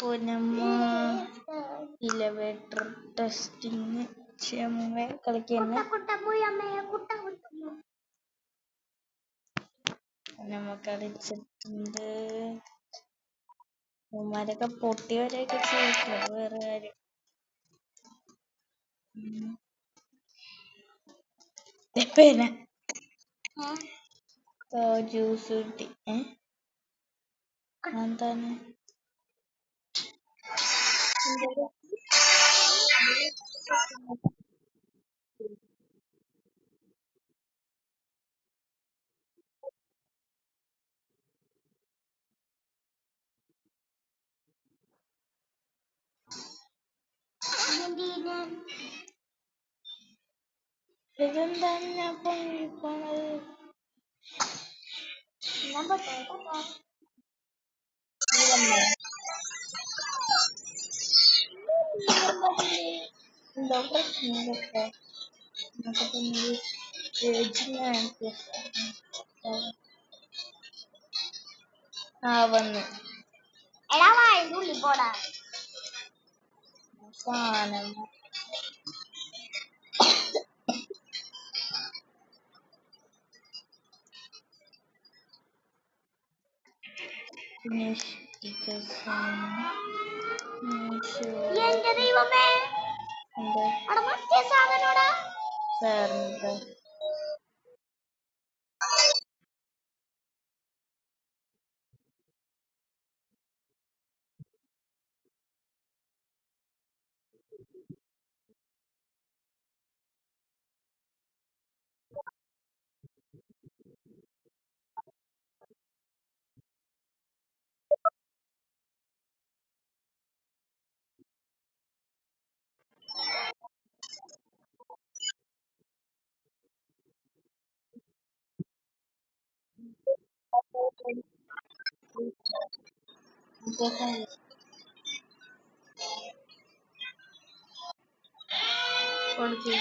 Ponnamma elevator testing ക്ഷമ കളിക്കുന്ന പൊന്നമ്മ കളിച്ചിട്ടുണ്ട്. ഉമ്മാരൊക്കെ പൊട്ടിയവരെയൊക്കെ ചെയ്തിട്ടുണ്ട്. വേറെ കാര്യം. പിന്നെ ജ്യൂസ് കിട്ടി. എന്താണ് ഇതെന്താണ് ഞാൻ പോണത്? എന്തോ പ്രശ്നങ്ങളൊക്കെ വന്നു സാധനം കൊടുത്തു.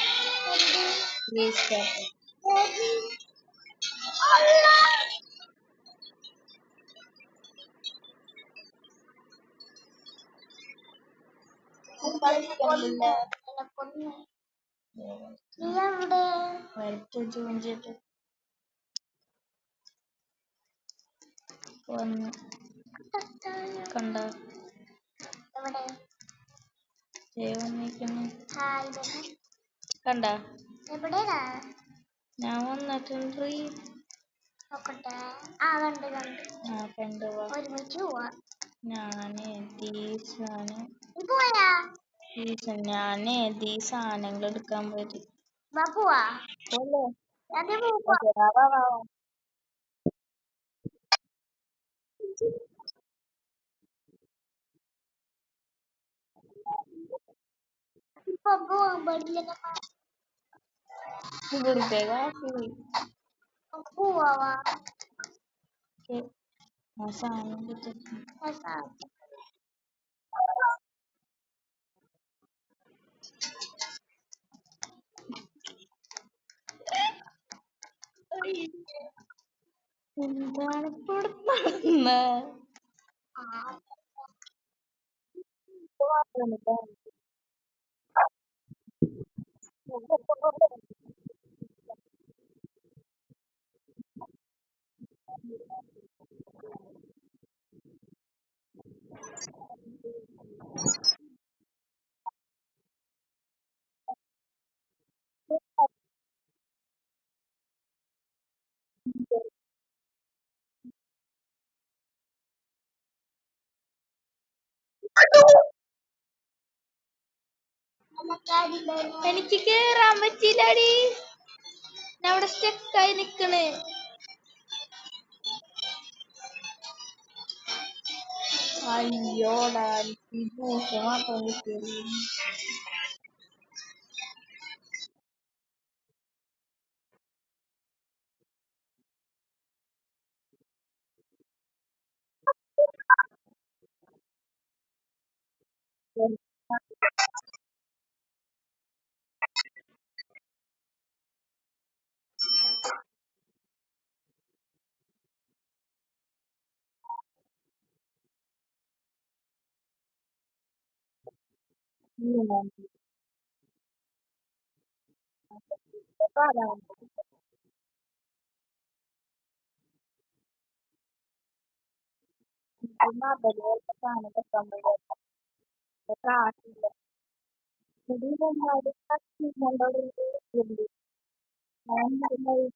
കണ്ട കണ്ട ഞാൻ വന്നിട്ടുണ്ട്. ഞാനേ ഈ സാധനങ്ങൾ എടുക്കാൻ പോയിട്ട് സാധനം കിട്ടും. എന്താണ് എനിക്ക് കേറാൻ പറ്റില്ലടി. ഞാൻ അവിടെ സ്റ്റക്കായി നിക്കണ്. അയ്യോടാ, മാത്രം കിട്ടിയത്. Iya, parang cuma beliau kesana ke Kamboja terakhir. Jadi membalikkan modal itu lebih dari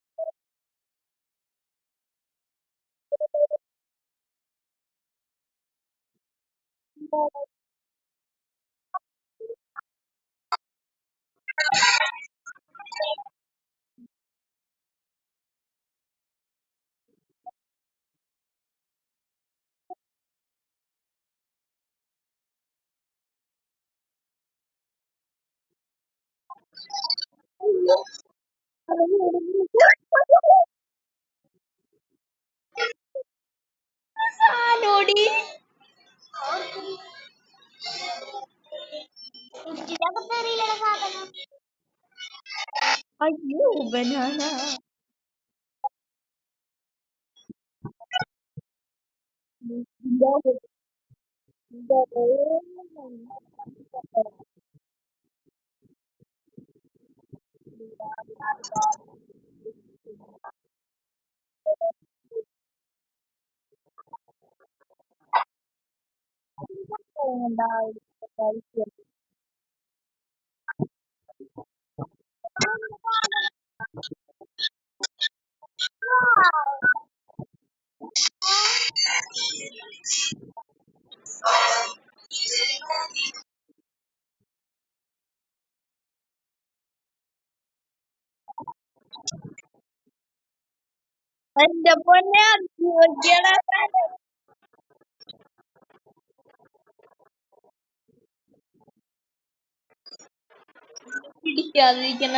Dodi. ഇതൊക്കെ തെറിയില്ല സാധനം. അയ്യോ ബനാന. എന്റെ പൊന്നെ അധ്യോഗ്യടാ പിടിക്കാതിരിക്കണ.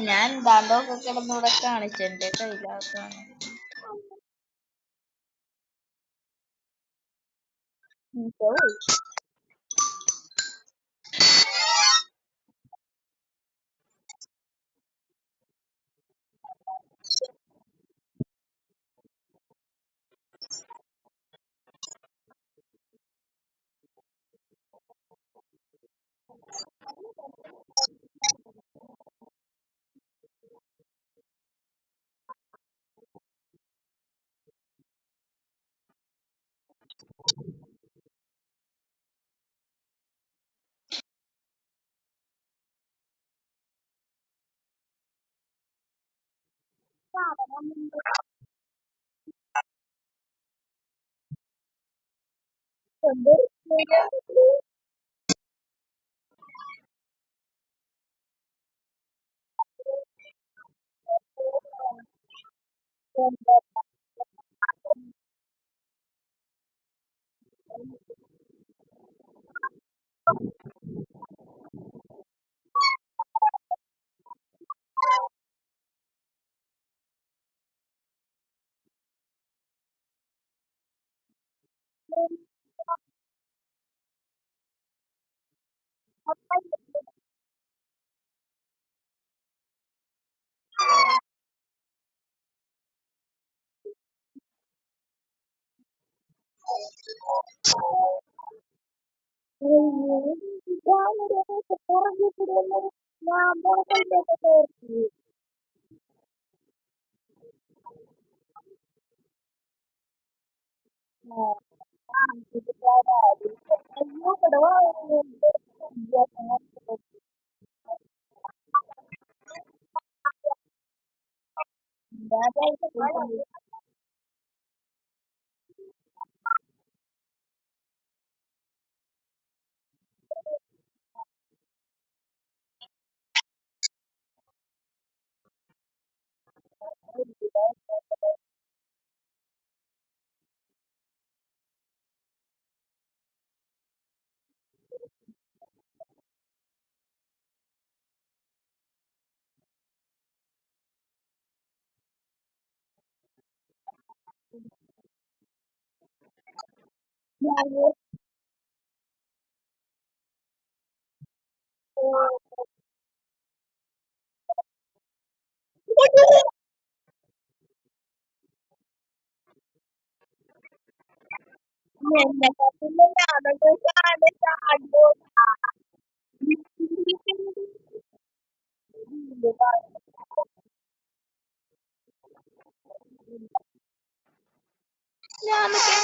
ഞാൻ ദാണ്ടൊക്കെ കിടന്നിവിടെ കാണിച്ചു എന്റെ കയ്യിലാക്കാണ്. എന്നെക്കാട്ടിലും ഞാനൊക്കെ ചാടും. ഞാനൊക്കെ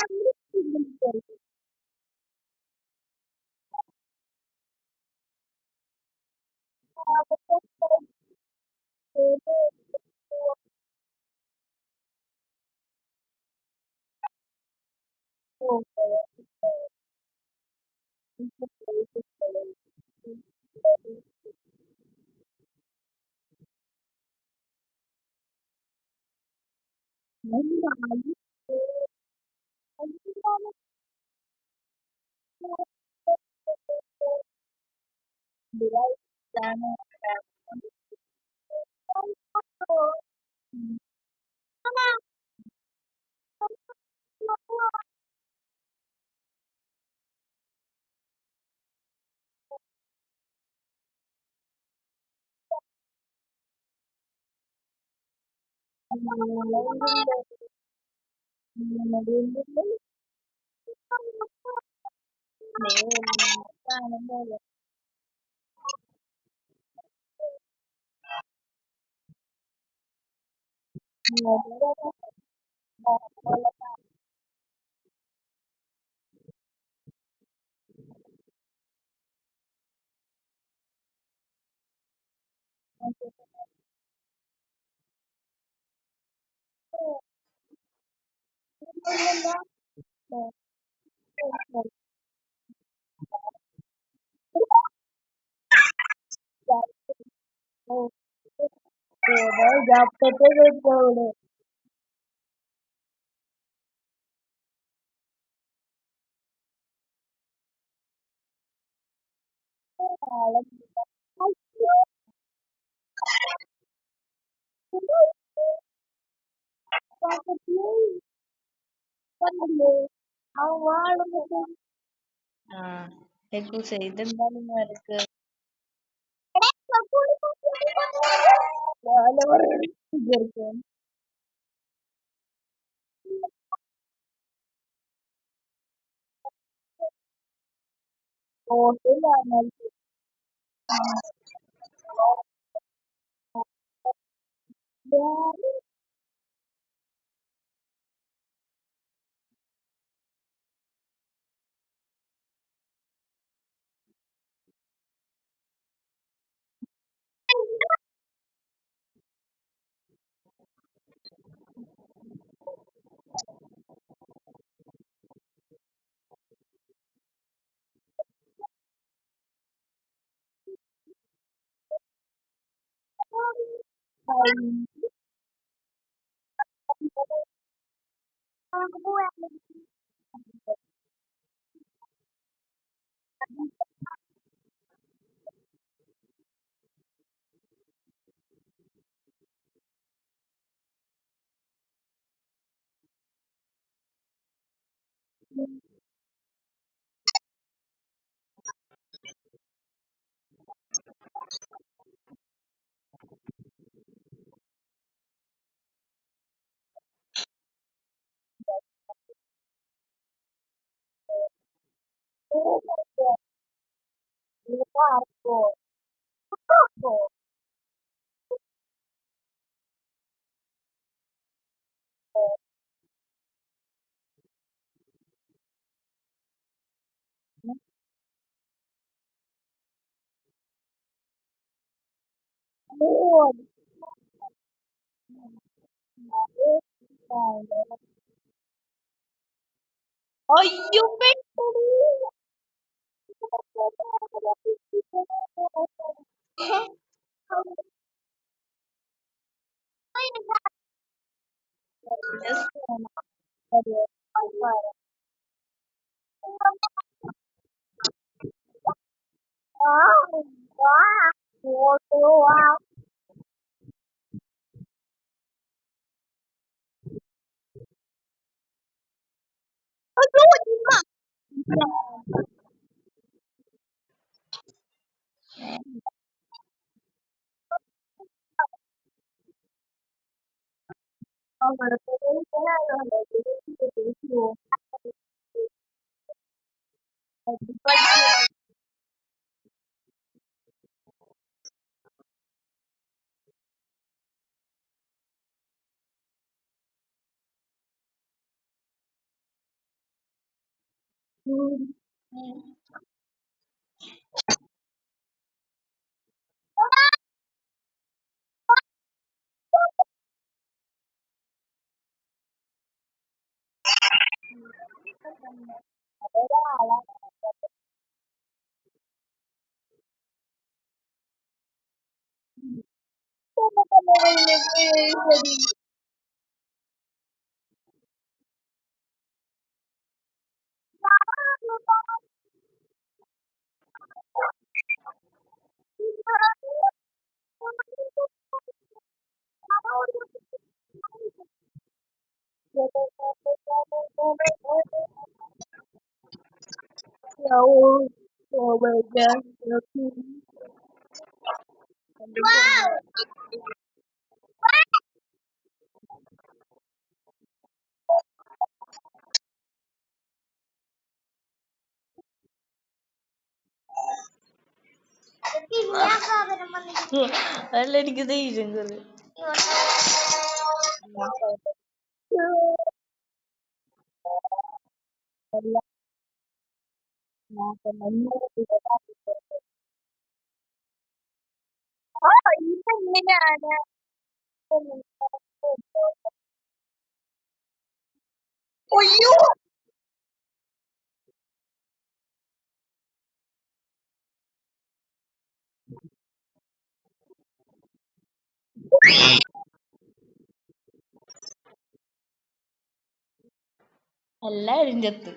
ആ ഇതെന്താണ് നിനക്ക് അയ്യോ പെട്ടു Oh my god. അല്ല എനിക്ക് ദേഷ്യം കയറി ഇതെങ്ങനെയാണ് അയ്യോ എല്ലാരും ചത്ത്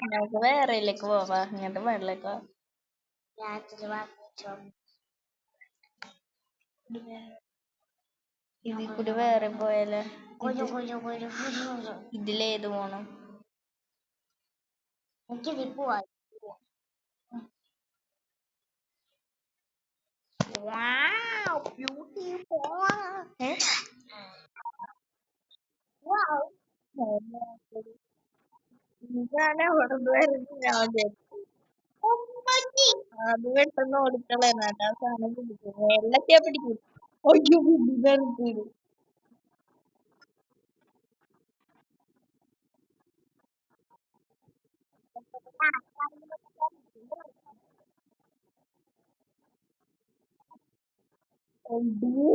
നമുക്ക് വേറെയിലേക്ക് പോവാ ഇങ്ങോട്ട് വെള്ളേക്കോ ഇതിൽ കൂടി വേറെ പോയാലോ ഇതിലേത് പോണം Wow, beautiful. Eh? Wow. ഇതാണ് അവിടുന്ന് വരുന്നത് ഞാൻ വിചാരിച്ചു. അത് പെട്ടെന്ന് ഓടിക്കളയാണ് ആ സാധനം പിടിക്കും വെള്ളത്തിയാ പിടിക്കും അയ്യോ ഇതാണ് പേര് അയ്യോ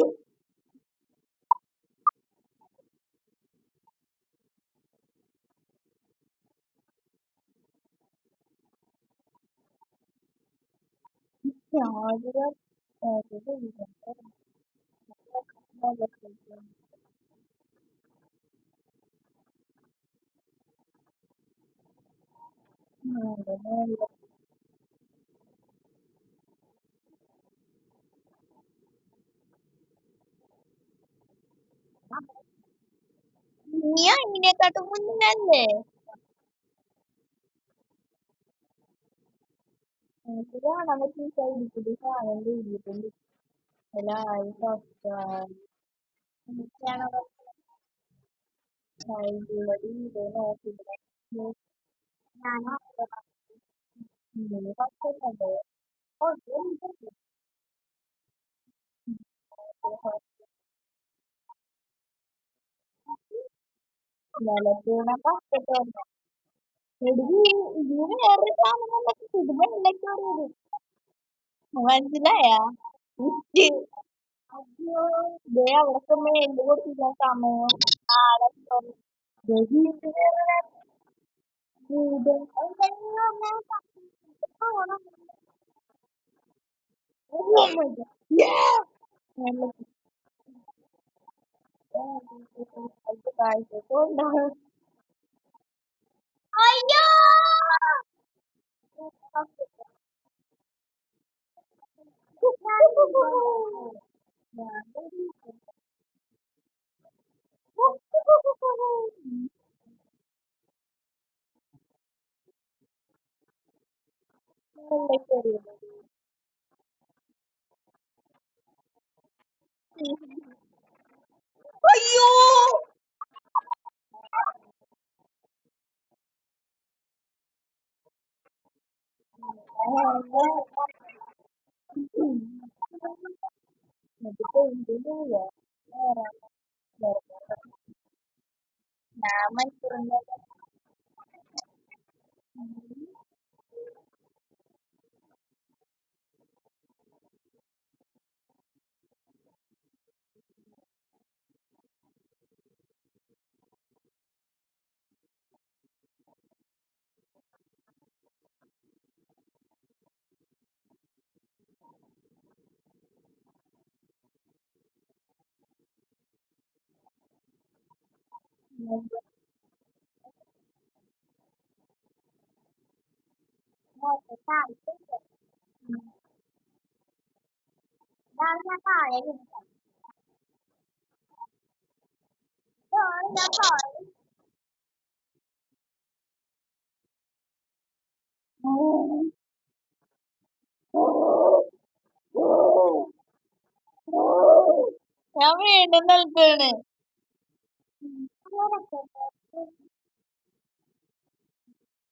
ചാടുക ചാടുക നീ അതിനെക്കാട്ടും മുന്നല്ലേ എനിക്ക് കാണാൻ പറ്റും സൈഡിൽ കൂടി സാധനം ചെയ്തിട്ടുണ്ട് എല്ലാവരും എനിക്കാണ് സൈഡിലൂടെ ഇത് നോക്കിയിട്ട് ഞാനോ നീ പറ്റുന്നുണ്ട് ഓ നിലത്തൂടെ പറ്റട്ടെ എടി ഇതിന് വേറെ സാധനം ഇത് വെള്ളയ്ക്ക് അറിയത് മനസ്സിലായ ഉറ്റ് അയ്യോ ദേ അവിടൊക്കെ മേല് കൊടുത്തില്ല സമയം ആടെ ദേ വീട്ടിൽ വേറെ വീട് Oh my god. Yeah. വെള്ളത്തിൽ താഴ്ത്തിട്ടുണ്ട് അയ്യോ അയ്യോ ഞാൻ മണിക്കൂറിന്റെ ഞാൻ വീണ്ടും നൽകാണ്.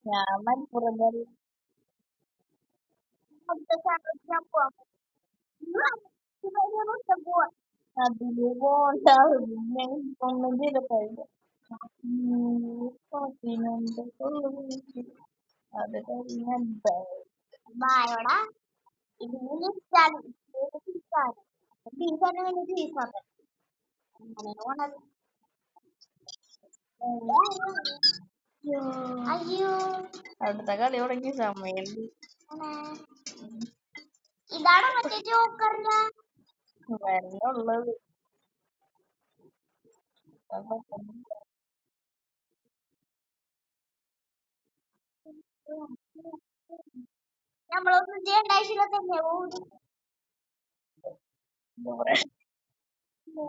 ഞാൻ മണിക്കൂറിന്റെ അതില് പോണ്ട ഞാൻ ഒന്നും ചെയ്തിട്ടില്ല. പതിനൊന്ന് അത് കഴിഞ്ഞ അടുത്ത കളി തുടങ്ങി സമയം വരണുള്ളത്.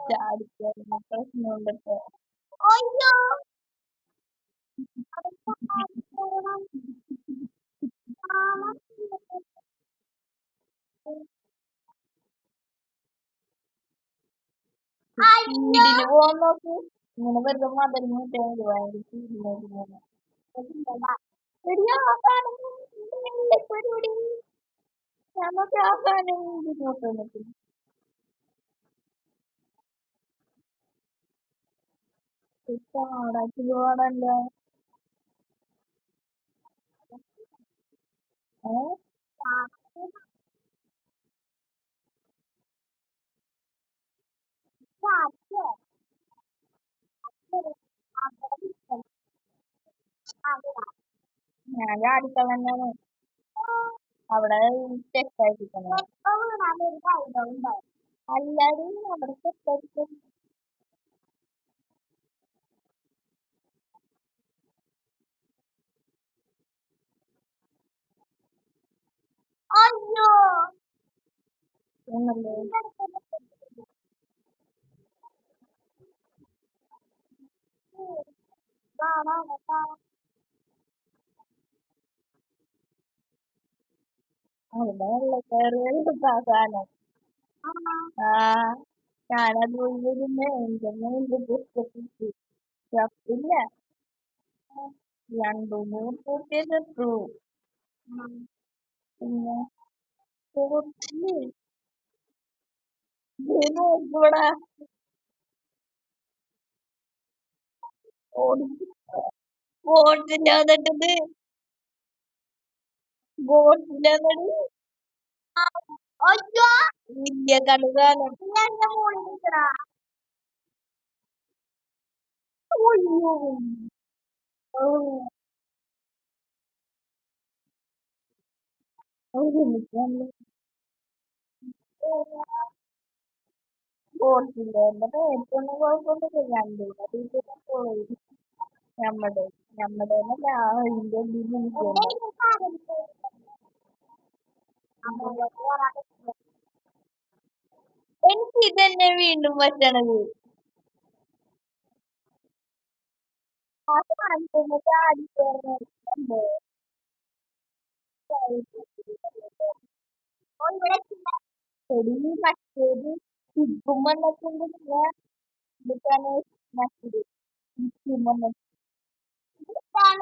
ചാടിക്കയറുന്ന പ്രശ്നമുണ്ടോ? സ്പീഡിന് പോവാൻ നോക്ക്. ഇങ്ങനെ വെറുതെ മതിൽ മുട്ടാൻ ഭയങ്കര സ്പീഡിനായിട്ട് പരിപാടി നമുക്ക് ആ സാധനം നോക്കാൻ പറ്റും. പാടാക്കി പാടല്ല ഞാൻ ചാടിക്കളഞ്ഞാണ് അവിടെ തെറ്റായിരിക്കണം. അല്ലാതെ അവിടെ തെറ്റായിരിക്കും. എന്നല്ലേ അവിടെ വെള്ളക്കയറി സാധനം. ആ ഞാനത് പോയിരുന്നേ എന്റെ പുസ്തകത്തിൽ ചപ്പില്ല. 2-3 പൂർത്തിയെ ചത്തു. പിന്നെ നോക്കൂടാ ഓടി ബോട്ടില്ല എന്നിട്ടത് ബോട്ടില്ല എന്നിട്ട് വലിയ കടുകാലം. ബോട്ടില്ല എന്നിട്ട് ഏറ്റവും കുഴപ്പമൊന്നുമില്ല. രണ്ടും പോയി നമ്മുടെ നമ്മുടെ അതിന്റെ എനിക്ക് ഇതന്നെ വീണ്ടും പറ്റണത്. ആ സാധനത്തിന് ചാടിക്കയറുന്നുണ്ട്. മറ്റേത് ഇപ്പം വന്നിട്ടുണ്ടെങ്കിൽ bukan nasi gimana bukan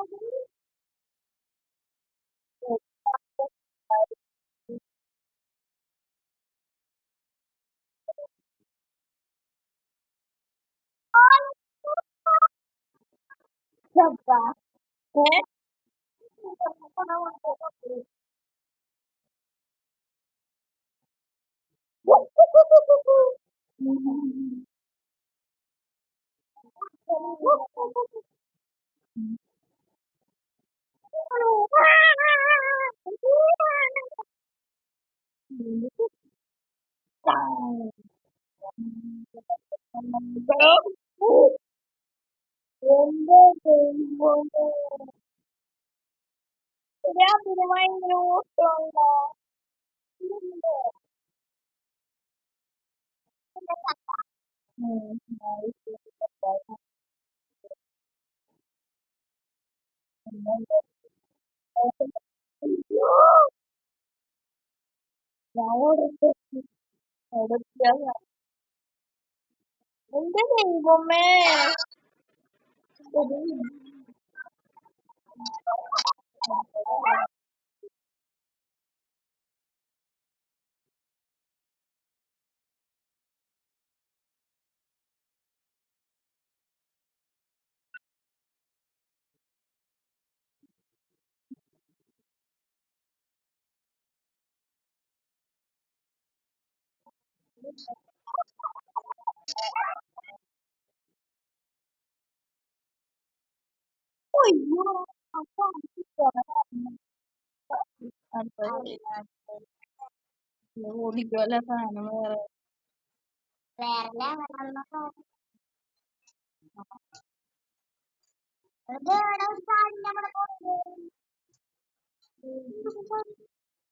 siapa eh Kenapa main nyusung? Enggak nih, Gomez. Oh iya, apa sih Anthony, oh dijual sana merek.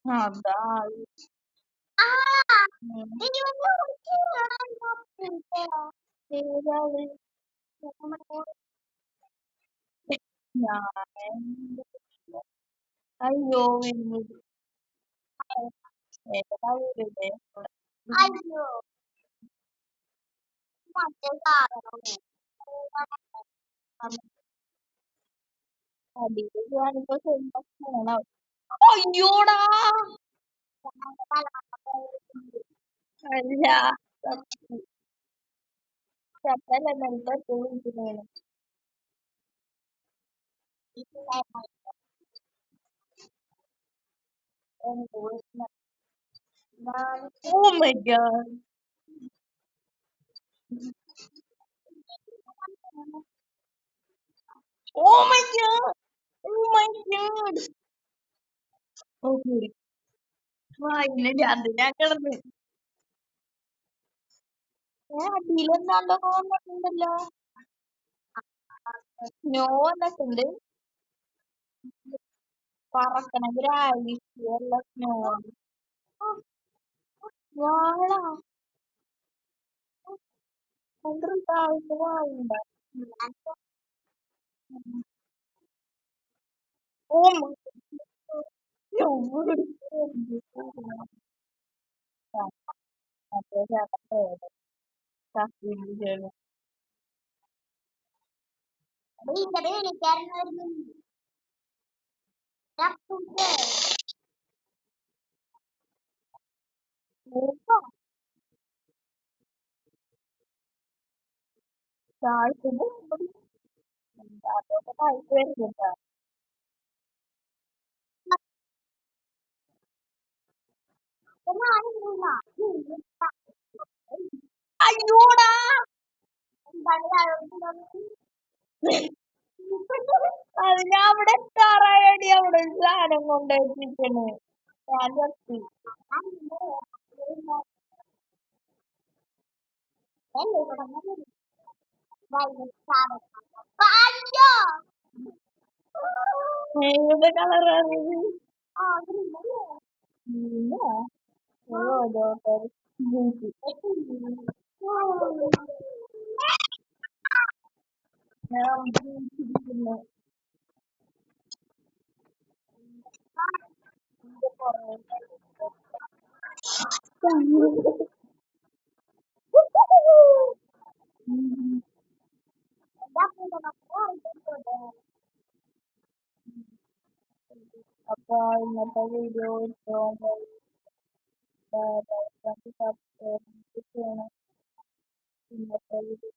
Ada. Ya, ayo ini. Tahu deh. Ayo. Tadi itu ada sempat mana? Ayolah. Aja. Siapa yang nonton tuh gimana? Oh my god. Oh my god. Oh my god. Okay. Wah, ini jantungnya കിടന്ന് അതിലെന്താണ്ടോ വന്നിട്ടുണ്ടല്ലോ snow വന്നിട്ടുണ്ട് പറക്കണ ഗ്രാവിറ്റിയുള്ള snow വാള കൊണ്ടുണ്ടാവുന്ന വാളുണ്ട ഓ മറ്റേ ചേട്ടൻ cousin താഴ്ത്തുമ്പോ അതൊക്കെ താഴ്ത്തു വരുന്നുണ്ടാ അയ്യോടാ അത് ഞാൻ അവിടെ എത്താറായടി അവിടെ ഒരു സാധനം കൊണ്ടുവച്ചിരിക്കണ് ഞാൻ നിർത്തി ഏത് കളറാണ് ഇല്ല ഓ ഡോക്ടർ ഞാൻ ജീവിച്ചിരിക്കുന്നു ഉം. അപ്പൊ ഇന്നത്തെ വീഡിയോ ഇഷ്ടമായി സബ്സ്ക്രൈബ് ചെയ്യണം. ഇന്നത്തെ വീഡിയോ